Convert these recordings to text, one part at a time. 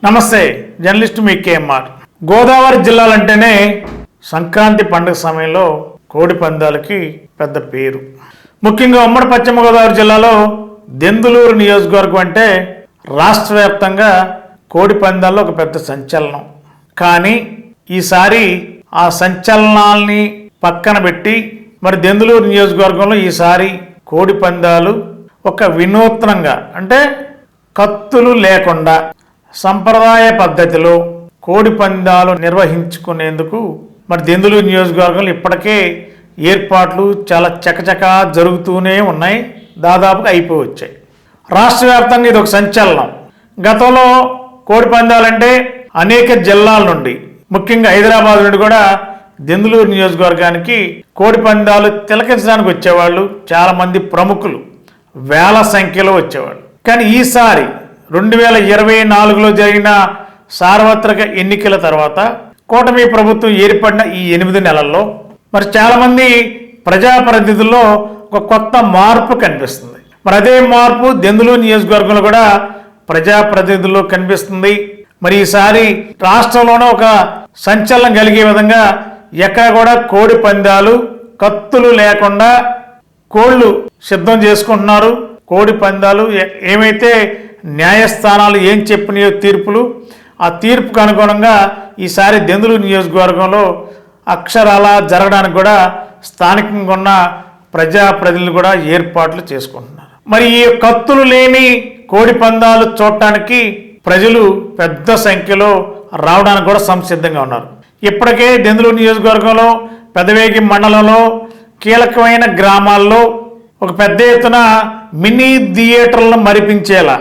నమస్తే, జర్నలిస్ట్ మీ కేఎంఆర్. గోదావరి జిల్లాలంటేనే సంక్రాంతి పండుగ సమయంలో కోడి పందాలకి పెద్ద పేరు. ముఖ్యంగా ఉమ్మడి పశ్చిమ గోదావరి జిల్లాలో దెందులూరు నియోజకవర్గం అంటే రాష్ట్ర వ్యాప్తంగా కోడి పందాల్లో ఒక పెద్ద సంచలనం. కానీ ఈసారి ఆ సంచలనాల్ని పక్కన పెట్టి మరి దెందులూరు నియోజకవర్గంలో ఈసారి కోడి పందాలు ఒక వినూత్నంగా, అంటే కత్తులు లేకుండా సంప్రదాయ పద్ధతిలో కోడి పందాలు నిర్వహించుకునేందుకు మరి దెందులూరు నియోజకవర్గంలో ఇప్పటికే ఏర్పాట్లు చాలా చకచకా జరుగుతూనే ఉన్నాయి. దాదాపుగా అయిపోయి వచ్చాయి. రాష్ట్ర వ్యాప్తంగా ఇది ఒక సంచలనం. గతంలో కోడి పందాలంటే అనేక జిల్లాల నుండి, ముఖ్యంగా హైదరాబాద్ నుండి కూడా దెందులూరు నియోజకవర్గానికి కోడి పందాలు తిలకించడానికి వచ్చేవాళ్ళు. చాలామంది ప్రముఖులు వేల సంఖ్యలో వచ్చేవాళ్ళు. కానీ ఈసారి 2024లో జరిగిన సార్వత్రిక ఎన్నికల తర్వాత కూటమి ప్రభుత్వం ఏర్పడిన ఈ 8 నెలల్లో మరి చాలామంది ప్రజాప్రతినిధుల్లో ఒక కొత్త మార్పు కనిపిస్తుంది. మరి అదే మార్పు దెందులూరు నియోజకవర్గంలో కూడా ప్రజాప్రతినిధుల్లో కనిపిస్తుంది. మరి ఈసారి రాష్ట్రంలోనే ఒక సంచలనం కలిగే విధంగా ఎక్కడ కూడా కోడి పందాలు కత్తులు లేకుండా కోళ్లు సిద్ధం చేసుకుంటున్నారు. కోడి పందాలు ఏమైతే న్యాయస్థానాలు ఏం చెప్పినాయో తీర్పులు, ఆ తీర్పుకు అనుగుణంగా ఈసారి దెందులూరు నియోజకవర్గంలో అక్షరాలా జరగడానికి కూడా స్థానికంగా ఉన్న ప్రజాప్రతినిధులు కూడా ఏర్పాట్లు చేసుకుంటున్నారు. మరి ఈ కత్తులు లేని కోడి పందాలు చూడటానికి ప్రజలు పెద్ద సంఖ్యలో రావడానికి కూడా సంసిద్ధంగా ఉన్నారు. ఇప్పటికే దెందులూరు నియోజకవర్గంలో పెదవేగి మండలంలో కీలకమైన గ్రామాల్లో ఒక పెద్ద ఎత్తున మినీ థియేటర్లను మరిపించేలా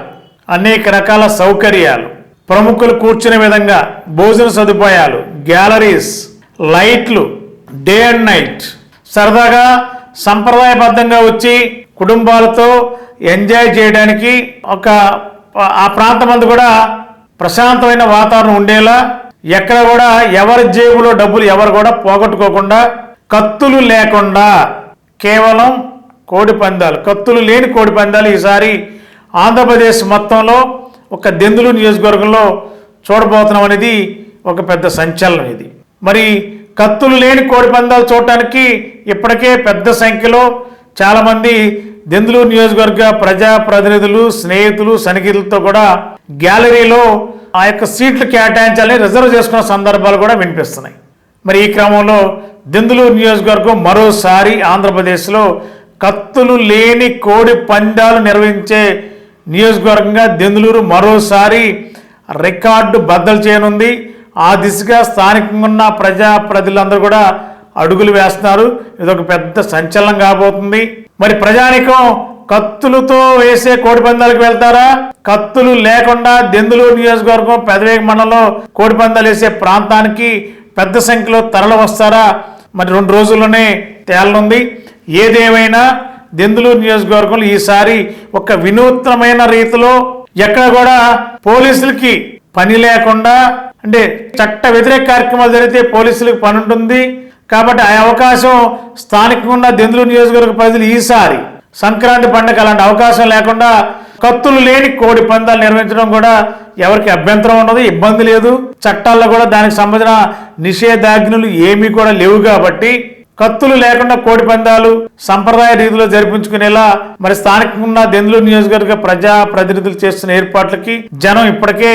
అనేక రకాల సౌకర్యాలు, ప్రముఖులు కూర్చునే విధంగా భోజన సదుపాయాలు, గ్యాలరీస్, లైట్లు, డే అండ్ నైట్ సరదాగా సంప్రదాయబద్ధంగా వచ్చి కుటుంబాలతో ఎంజాయ్ చేయడానికి ఆ ప్రాంతం అంతా కూడా ప్రశాంతమైన వాతావరణం ఉండేలా, ఎక్కడ కూడా ఎవరి జేబులో డబ్బులు ఎవరు కూడా పోగొట్టుకోకుండా, కత్తులు లేకుండా కేవలం కోడి పందాలు, కత్తులు లేని కోడి పందాలు ఈసారి ఆంధ్రప్రదేశ్ మొత్తంలో ఒక దెందులూరు నియోజకవర్గంలో చూడబోతున్నాం అనేది ఒక పెద్ద సంచలనం. ఇది మరి కత్తులు లేని కోడి పందాలు చూడటానికి ఇప్పటికే పెద్ద సంఖ్యలో చాలామంది దెందులూరు నియోజకవర్గ ప్రజాప్రతినిధులు, స్నేహితులు, సన్నిహితులతో కూడా గ్యాలరీలో ఆ యొక్క సీట్లు కేటాయించాలని రిజర్వ్ చేసుకున్న సందర్భాలు కూడా వినిపిస్తున్నాయి. మరి ఈ క్రమంలో దెందులూరు నియోజకవర్గం మరోసారి ఆంధ్రప్రదేశ్లో కత్తులు లేని కోడి పందాలు నిర్వహించే నియోజకవర్గంగా దెందులూరు మరోసారి రికార్డు బద్దలు చేయనుంది. ఆ దిశగా స్థానికంగా ఉన్న ప్రజాప్రతినిధులందరూ కూడా అడుగులు వేస్తున్నారు. ఇదొక పెద్ద సంచలనం కాబోతుంది. మరి ప్రజానికం కత్తులతో వేసే కోడి పందాలకు వెళ్తారా, కత్తులు లేకుండా దెందులూరు నియోజకవర్గం పెదవేగి మండలంలో కోడి పందాలు వేసే ప్రాంతానికి పెద్ద సంఖ్యలో తరలి వస్తారా? మరి 2 రోజుల్లోనే తేలనుంది. ఏదేమైనా దెందులూరు నియోజకవర్గంలో ఈసారి ఒక వినూత్నమైన రీతిలో ఎక్కడ కూడా పోలీసులకి పని లేకుండా, అంటే చట్ట వ్యతిరేక కార్యక్రమాలు జరిగితే పోలీసులకు పని ఉంటుంది కాబట్టి ఆ అవకాశం స్థానికంగా ఉన్న దెందులూరు నియోజకవర్గ ప్రజలు ఈసారి సంక్రాంతి పండుగ అలాంటి అవకాశం లేకుండా కత్తులు లేని కోడి పందాలు నిర్వహించడం కూడా ఎవరికి అభ్యంతరం ఉండదు, ఇబ్బంది లేదు. చట్టాల్లో కూడా దానికి సంబంధించిన నిషేధాజ్ఞలు ఏమీ కూడా లేవు కాబట్టి కత్తులు లేకుండా కోడి పందాలు సంప్రదాయ రీతిలో జరిపించుకునేలా మరి స్థానికంగా ఉన్న దెందులూరు నియోజకవర్గ ప్రజాప్రతినిధులు చేస్తున్న ఏర్పాట్లకి జనం ఇప్పటికే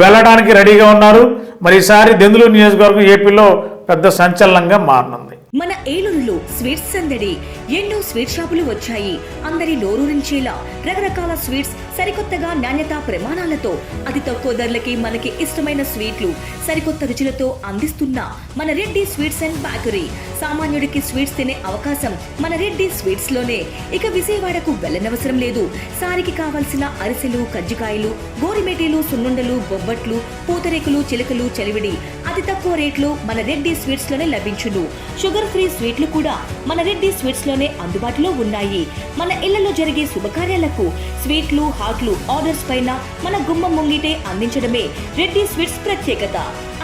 వెళ్ళడానికి రెడీగా ఉన్నారు. మరి ఈసారి దెందులూరు నియోజకవర్గం ఏపీలో పెద్ద సంచలనంగా మారనుంది. మన ఏలూరులో స్వీట్స్ సందడి. ఎన్నో స్వీట్ షాపులు వచ్చాయి. అందరి నోరూరించేలా రకరకాల స్వీట్స్ సరికొత్తగా నాణ్యత ప్రమాణాలతో అతి తక్కువ ధరలకి మనకి ఇష్టమైన స్వీట్లు సరికొత్త రుచులతో అందిస్తున్న మన రెడ్డి స్వీట్స్ అండ్ బేకరీ. సామాన్యుడికి స్వీట్స్ తినే అవకాశం మన రెడ్డి స్వీట్స్ లోనే. ఇక విజయవాడకు వెళ్ళనవసరం లేదు. సారికి కావలసిన అరిసెలు, కజ్జికాయలు, గోరిమేటీలు, సున్నుండలు, బొబ్బట్లు, పూతరేకులు, చిలకలు, చలివిడి అతి తక్కువ రేట్లు మన రెడ్డి స్వీట్స్ లోనే లభించును. షుగర్ ఫ్రీ స్వీట్లు కూడా మన రెడ్డి స్వీట్స్ లోనే అందుబాటులో ఉన్నాయి. మన ఇళ్లలో జరిగే శుభకార్యాలకు స్వీట్లు, హాట్లు ఆర్డర్స్ పైన మన గుమ్మం ముంగిటే అందించడమే రెడ్డి స్వీట్స్ ప్రత్యేకత.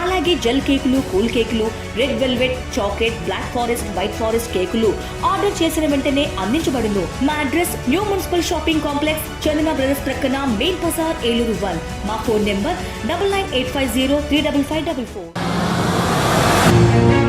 అలాగే జెల్ కేకులు, కూల్ కేకులు, red velvet, chocolate, black forest, white forest కేకులు ఆర్డర్ చేసిన వెంటనే అందించబడును. మా address new municipal shopping complex, Chandana brothers ప్రక్కన, మెయిన్ బజార్, ఏలూరు 1. మా ఫోన్ నెంబర్ 9985035544.